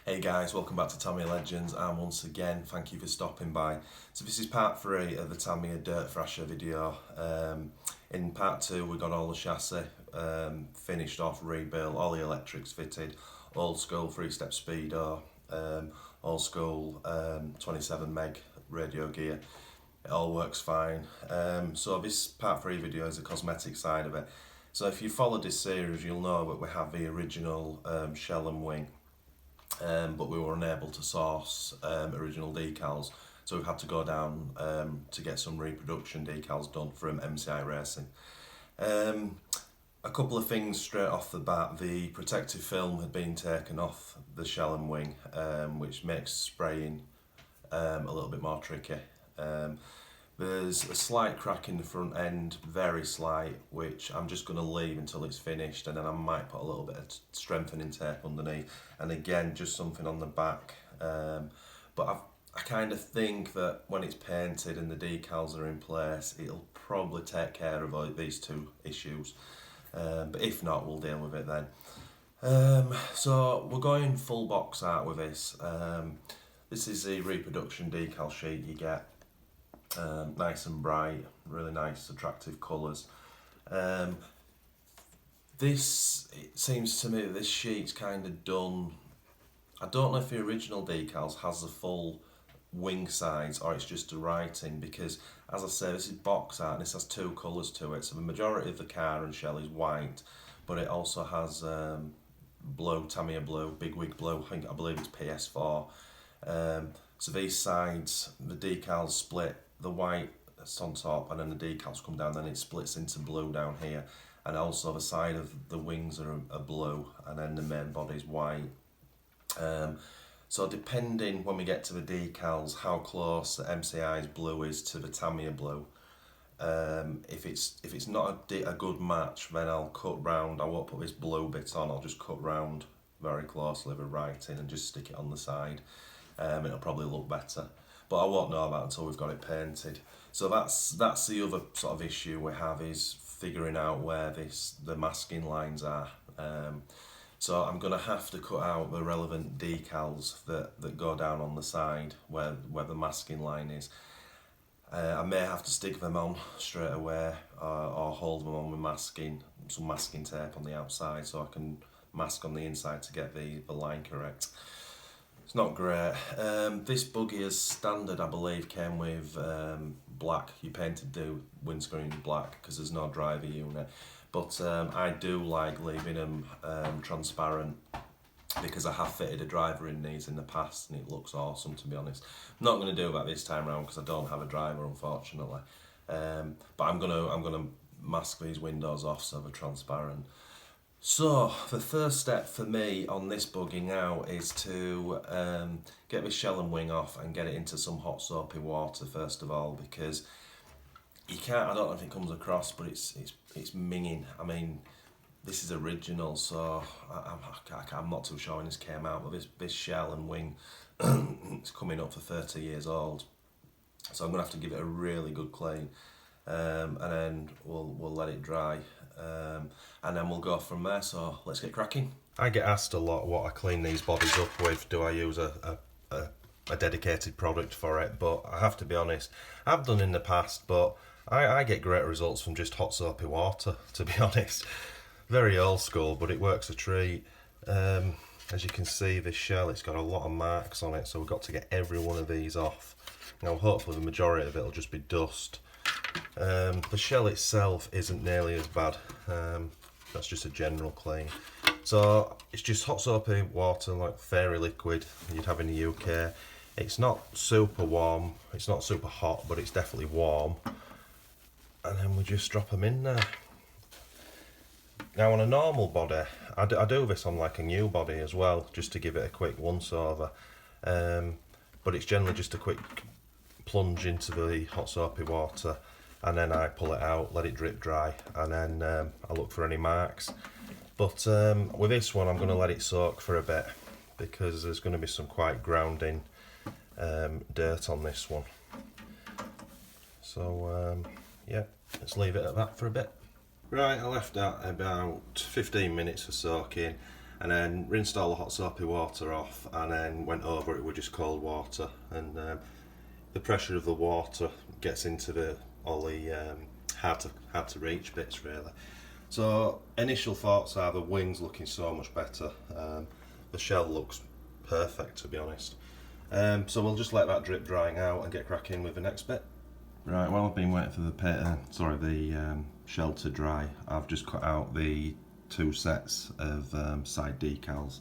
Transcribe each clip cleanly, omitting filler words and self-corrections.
Hey guys, welcome back to Tamiya Legends, and once again thank you for stopping by. So this is part 3 of the Tamiya Dirt Thrasher video. In part 2 we got all the chassis finished off, rebuilt, all the electrics fitted, old school 3-step speedo, old school 27 meg radio gear. It all works fine. So this part 3 video is the cosmetic side of it. So if you followed this series you'll know that we have the original shell and wing. But we were unable to source original decals, so we've had to go down to get some reproduction decals done from MCI Racing. A couple of things straight off the bat: the protective film had been taken off the shell and wing, which makes spraying a little bit more tricky. There's a slight crack in the front end, very slight, which I'm just going to leave until it's finished, and then I might put a little bit of strengthening tape underneath, and again just something on the back. But I kind of think that when it's painted and the decals are in place, it'll probably take care of these two issues. But if not, we'll deal with it then. So we're going full box art with this. This is the reproduction decal sheet you get. Nice and bright, really nice attractive colours. It seems to me that this sheet's kind of done. I don't know if the original decals has the full wing size or it's just the writing, because as I say, this is box art and this has two colours to it. So the majority of the car and shell is white, but it also has blue, Tamiya blue, big wig blue. I believe it's PS4. So these sides, the decals split. The white that's on top and then the decals come down, then it splits into blue down here, and also the side of the wings are blue, and then the main body's white. So depending when we get to the decals how close the MCI's blue is to the Tamiya blue, if it's not a good match, then I'll cut round. I won't put this blue bit on, I'll just cut round very closely with writing and just stick it on the side. It'll probably look better, but I won't know that until we've got it painted. So that's the other sort of issue we have, is figuring out where the masking lines are. So I'm going to have to cut out the relevant decals that go down on the side where the masking line is. I may have to stick them on straight away, or hold them on with some masking tape on the outside, so I can mask on the inside to get the line correct. It's not great. This buggy as standard, I believe, came with black. You painted the windscreen black because there's no driver unit. But I do like leaving them transparent, because I have fitted a driver in these in the past and it looks awesome, to be honest. I'm not going to do that this time around because I don't have a driver, unfortunately. But I'm gonna mask these windows off so they're transparent. So the first step for me on this buggy now is to get this shell and wing off and get it into some hot soapy water first of all, because you can't, I don't know if it comes across, but it's minging. I mean, this is original, so I'm not too sure when this came out, but this shell and wing it's coming up for 30 years old, so I'm gonna have to give it a really good clean, and then we'll let it dry. And then we'll go from there, so let's get cracking. I get asked a lot what I clean these bodies up with. Do I use a dedicated product for it? But I have to be honest, I've done in the past, but I get great results from just hot soapy water, to be honest. Very old school, but it works a treat. As you can see, this shell, it's got a lot of marks on it, so we've got to get every one of these off. Now hopefully the majority of it will just be dust. The shell itself isn't nearly as bad. That's just a general clean. So it's just hot soapy water, like fairy liquid you'd have in the UK. It's not super warm, it's not super hot, but it's definitely warm. And then we just drop them in there. Now on a normal body, I do this on like a new body as well, just to give it a quick once over. But it's generally just a quick plunge into the hot soapy water, and then I pull it out, let it drip dry, and then I look for any marks. But with this one I'm going to let it soak for a bit, because there's going to be some quite grounding dirt on this one. So yeah, let's leave it at that for a bit. Right, I left that about 15 minutes for soaking. and then rinsed all the hot soapy water off, and then went over it with just cold water, and the pressure of the water gets into all the hard to reach bits really. So initial thoughts are the wing's looking so much better. The shell looks perfect, to be honest. So we'll just let that drip drying out and get cracking with the next bit. Right, while I've been waiting for the shell to dry, I've just cut out the 2 sets of side decals.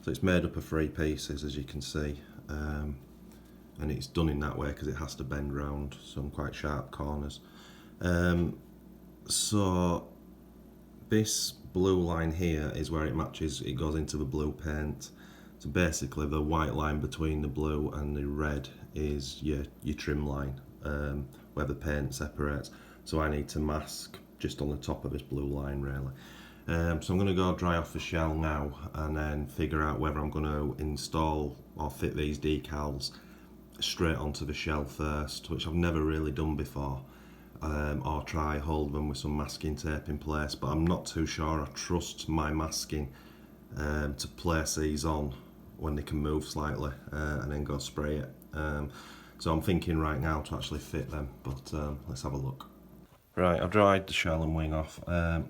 So it's made up of 3 pieces, as you can see, and it's done in that way because it has to bend round some quite sharp corners. So this blue line here is where it matches, it goes into the blue paint. So basically the white line between the blue and the red is your trim line, where the paint separates. So I need to mask just on the top of this blue line really. So I'm going to go dry off the shell now and then figure out whether I'm going to install or fit these decals straight onto the shell first, which I've never really done before. Or try hold them with some masking tape in place, but I'm not too sure I trust my masking to place these on when they can move slightly and then go spray it. So I'm thinking right now to actually fit them, but let's have a look. Right, I've dried the shell and wing off.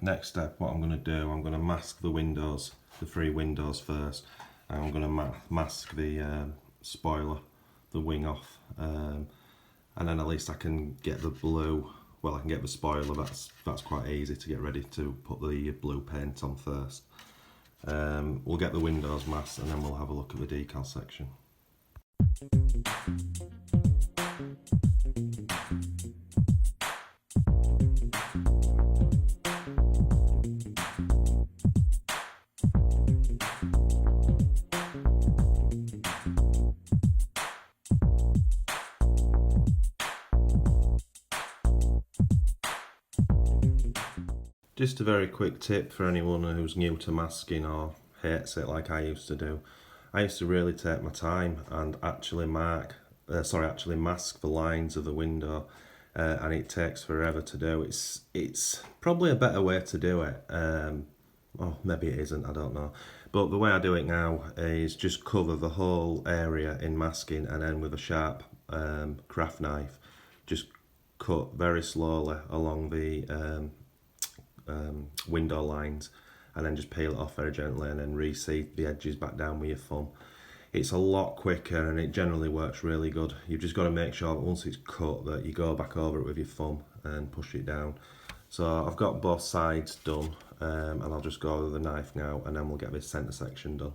Next step, what I'm going to do, I'm going to mask the windows, the 3 windows first, and I'm going to mask the spoiler, the wing off. And then at least I can get the blue, well I can get the spoiler, that's quite easy to get ready to put the blue paint on first. We'll get the windows masked and then we'll have a look at the decal section. Just a very quick tip for anyone who's new to masking or hates it like I used to do. I used to really take my time and actually mask the lines of the window, and it takes forever to do. It's probably a better way to do it. Oh, maybe it isn't, I don't know. But the way I do it now is just cover the whole area in masking, and then with a sharp craft knife, just cut very slowly along the window lines, and then just peel it off very gently and then reseat the edges back down with your thumb. It's a lot quicker and it generally works really good. You've just got to make sure that once it's cut that you go back over it with your thumb and push it down. So I've got both sides done, and I'll just go with the knife now and then we'll get this centre section done.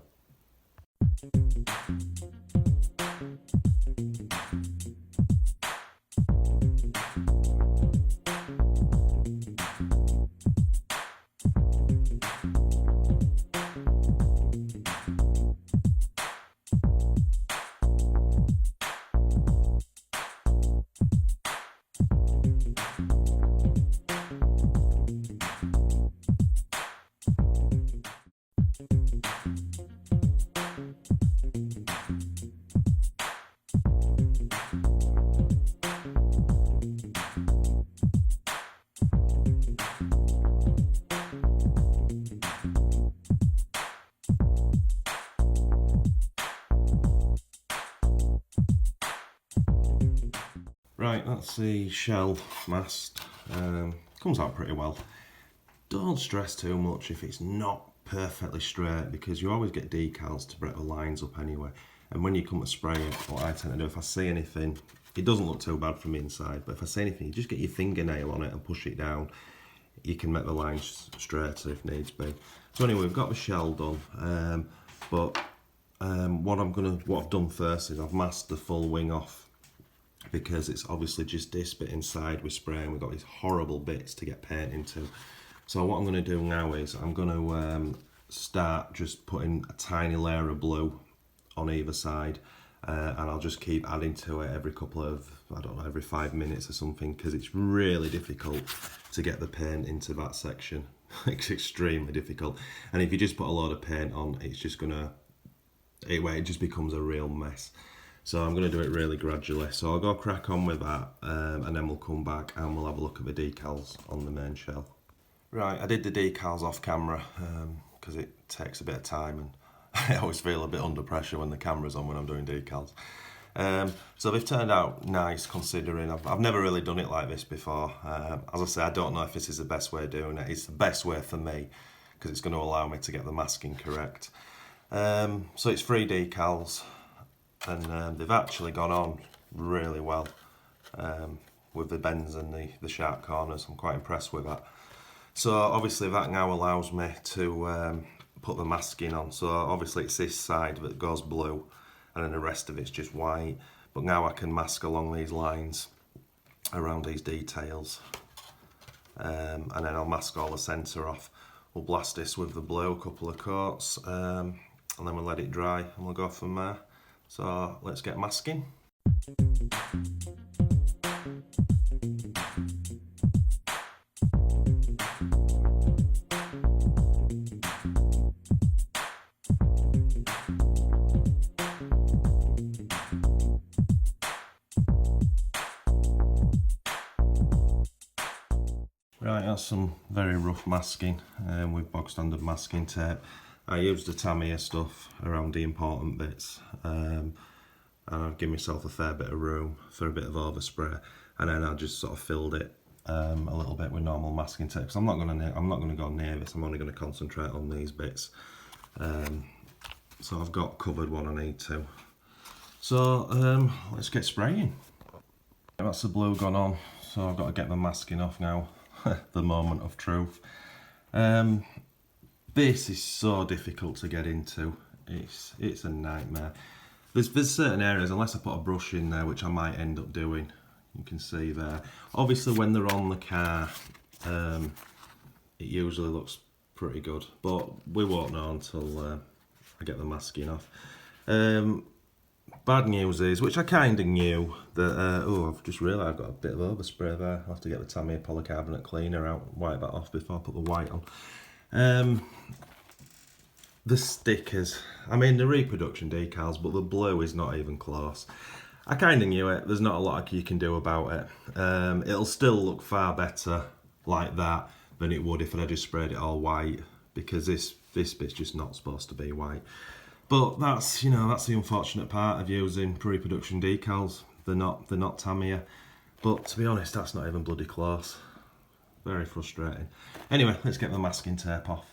Right, that's the shell masked. Comes out pretty well. Don't stress too much if it's not perfectly straight, because you always get decals to break the lines up anyway. And when you come to spray it, what I tend to do, if I see anything, it doesn't look too bad from inside, but if I see anything, you just get your fingernail on it and push it down. You can make the lines straighter if needs be. So anyway, we've got the shell done, what I've done first is I've masked the full wing off, because it's obviously just this bit inside with spray and we've got these horrible bits to get paint into. So what I'm going to do now is I'm going to start just putting a tiny layer of blue on either side, and I'll just keep adding to it every couple of, I don't know, every 5 minutes or something, because it's really difficult to get the paint into that section. It's extremely difficult, and if you just put a load of paint on, it's just gonna, it just becomes a real mess. So I'm going to do it really gradually. So I'll go crack on with that, and then we'll come back and we'll have a look at the decals on the main shell. Right, I did the decals off camera. because it takes a bit of time, and I always feel a bit under pressure when the camera's on when I'm doing decals. So they've turned out nice, considering I've never really done it like this before. As I say, I don't know if this is the best way of doing it. It's the best way for me because it's going to allow me to get the masking correct. So it's 3 decals, and they've actually gone on really well with the bends and the sharp corners. I'm quite impressed with that. So obviously that now allows me to put the masking on. So obviously it's this side that goes blue, and then the rest of it's just white. But now I can mask along these lines around these details, and then I'll mask all the centre off. We'll blast this with the blue, a couple of coats, and then we'll let it dry and we'll go from there. So let's get masking. Right, that's some very rough masking with bog standard masking tape. I used the Tamiya stuff around the important bits, and I've given myself a fair bit of room for a bit of overspray, and then I just sort of filled it a little bit with normal masking tape. Because I'm not gonna go near this. I'm only going to concentrate on these bits. So I've got covered what I need to. So let's get spraying. That's the blue gone on, so I've got to get the masking off now. The moment of truth. This is so difficult to get into. It's a nightmare. There's certain areas, unless I put a brush in there, which I might end up doing. You can see there. Obviously, when they're on the car, it usually looks pretty good, but we won't know until I get the masking off. Bad news is, which I kind of knew, that, I've just realised I've got a bit of overspray there. I'll have to get the Tamiya polycarbonate cleaner out, wipe that off before I put the white on. The stickers, I mean the reproduction decals, but the blue is not even close. I kind of knew it, there's not a lot you can do about it. It'll still look far better like that than it would if I just sprayed it all white, because this bit's just not supposed to be white. But that's the unfortunate part of using pre-production decals. They're not Tamiya. But to be honest, that's not even bloody close. Very frustrating. Anyway, let's get the masking tape off.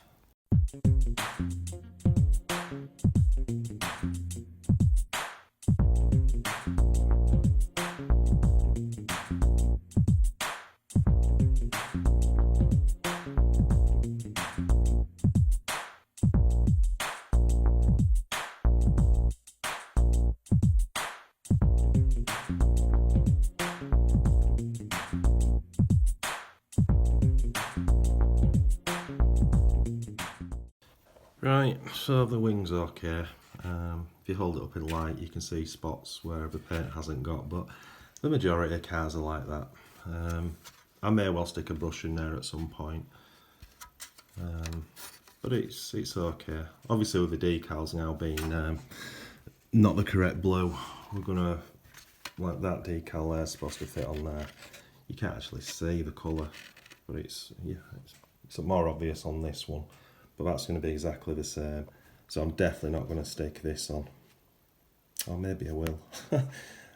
Right, so the wing's okay. If you hold it up in light, you can see spots where the paint hasn't got, but the majority of cars are like that. I may well stick a brush in there at some point, but it's okay. Obviously, with the decals now being not the correct blue, we're gonna, like that decal there, supposed to fit on there. You can't actually see the colour, but it's more obvious on this one. But that's going to be exactly the same. So I'm definitely not going to stick this on. Or maybe I will. I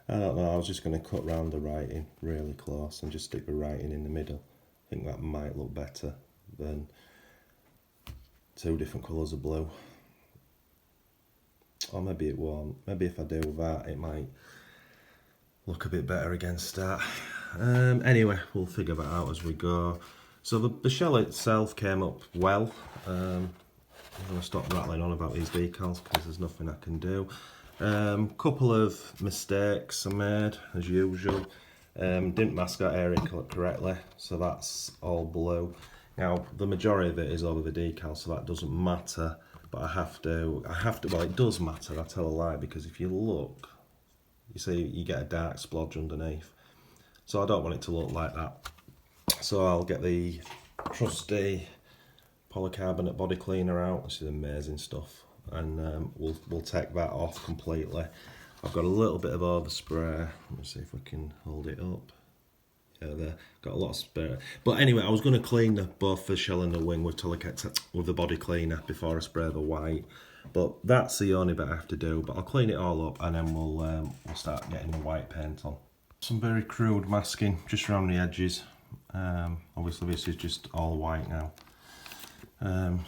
don't know, I was just going to cut round the writing really close and just stick the writing in the middle. I think that might look better than 2 different colours of blue. Or maybe it won't. Maybe if I do that, it might look a bit better against that. Anyway, we'll figure that out as we go. So the shell itself came up well. I'm going to stop rattling on about these decals because there's nothing I can do. Couple of mistakes I made as usual. Didn't mask that area correctly, so that's all blue. Now the majority of it is over the decal, so that doesn't matter. But I have to. Well, it does matter. I tell a lie, because if you look, you see you get a dark splodge underneath. So I don't want it to look like that. So I'll get the trusty polycarbonate body cleaner out. This is amazing stuff, and we'll take that off completely. I've got a little bit of overspray. Let me see if I can hold it up. there. Got a lot of spare. But anyway, I was going to clean both the shell and the wing with with the body cleaner before I spray the white. But that's the only bit I have to do. But I'll clean it all up and then we'll start getting the white paint on. Some very crude masking just around the edges. Obviously this is just all white now.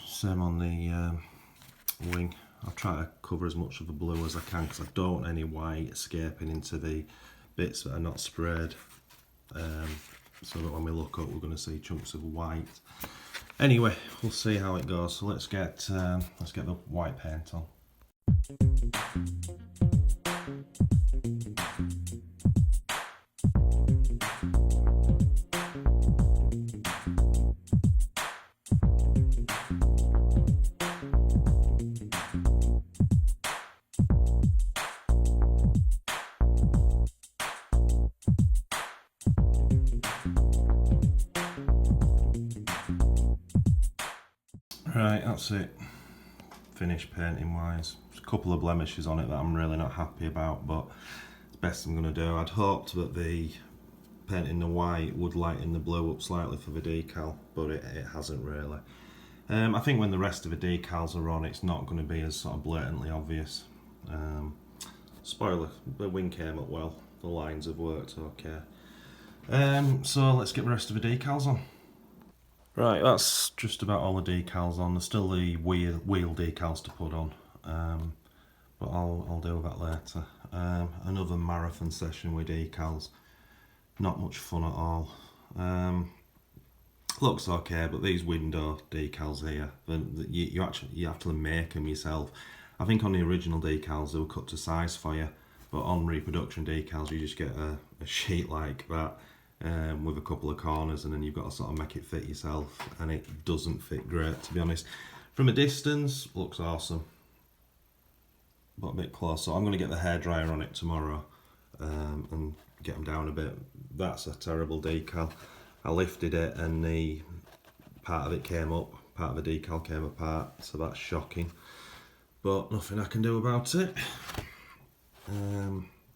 Same on the wing. I'll try to cover as much of the blue as I can because I don't want any white escaping into the bits that are not sprayed. So that when we look up we're going to see chunks of white. Anyway, we'll see how it goes. So let's get the white paint on. Right, that's it. Finished painting wise. There's a couple of blemishes on it that I'm really not happy about, but it's the best I'm going to do. I'd hoped that the painting the white would lighten the blue up slightly for the decal, but it hasn't really. I think when the rest of the decals are on, it's not going to be as sort of blatantly obvious. Spoiler, the wing came up well. The lines have worked okay. So let's get the rest of the decals on. Right, that's just about all the decals on. There's still the wheel decals to put on, but I'll do that later. Another marathon session with decals. Not much fun at all. Looks okay, but these window decals here, you have to make them yourself. I think on the original decals they were cut to size for you, but on reproduction decals you just get a sheet like that. With a couple of corners, and then you've got to sort of make it fit yourself, and it doesn't fit great, to be honest. From a distance, looks awesome, but a bit close. So I'm going to get the hairdryer on it tomorrow and get them down a bit. That's a terrible decal. I lifted it and the part of it came up, part of the decal came apart, so that's shocking, but nothing I can do about it.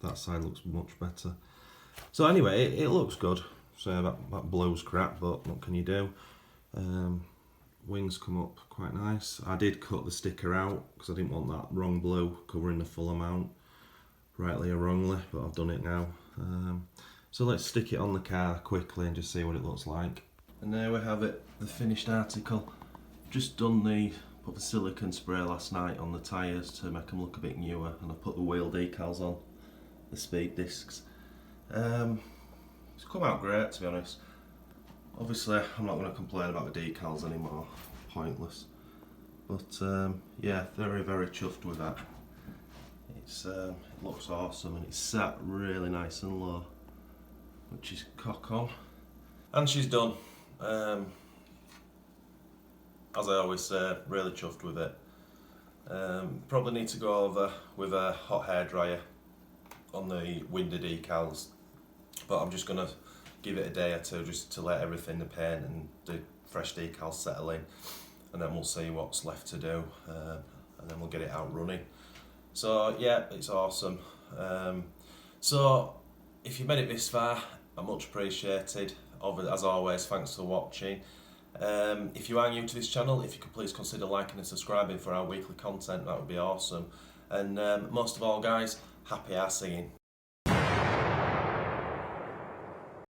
That side looks much better. So anyway, it looks good. So that blue's crap, but what can you do? Wings come up quite nice. I did cut the sticker out because I didn't want that wrong blue covering the full amount, rightly or wrongly, but I've done it now. So let's stick it on the car quickly and just see what it looks like. And there we have it, the finished article. Just put the silicone spray last night on the tyres to make them look a bit newer, and I put the wheel decals on, the speed discs. It's come out great, to be honest. Obviously I'm not going to complain about the decals anymore, pointless, but yeah, very chuffed with that. It looks awesome and it's sat really nice and low, which is cock on. And she's done. As I always say, really chuffed with it. Probably need to go over with a hot hairdryer on the window decals, but I'm just going to give it a day or two just to let everything, the paint and the fresh decals settle in, and then we'll see what's left to do, and then we'll get it out running. So yeah, it's awesome. So if you made it this far, I'm much appreciated. As always, thanks for watching. If you are new to this channel, if you could please consider liking and subscribing for our weekly content, that would be awesome. And most of all guys, happy arse singing.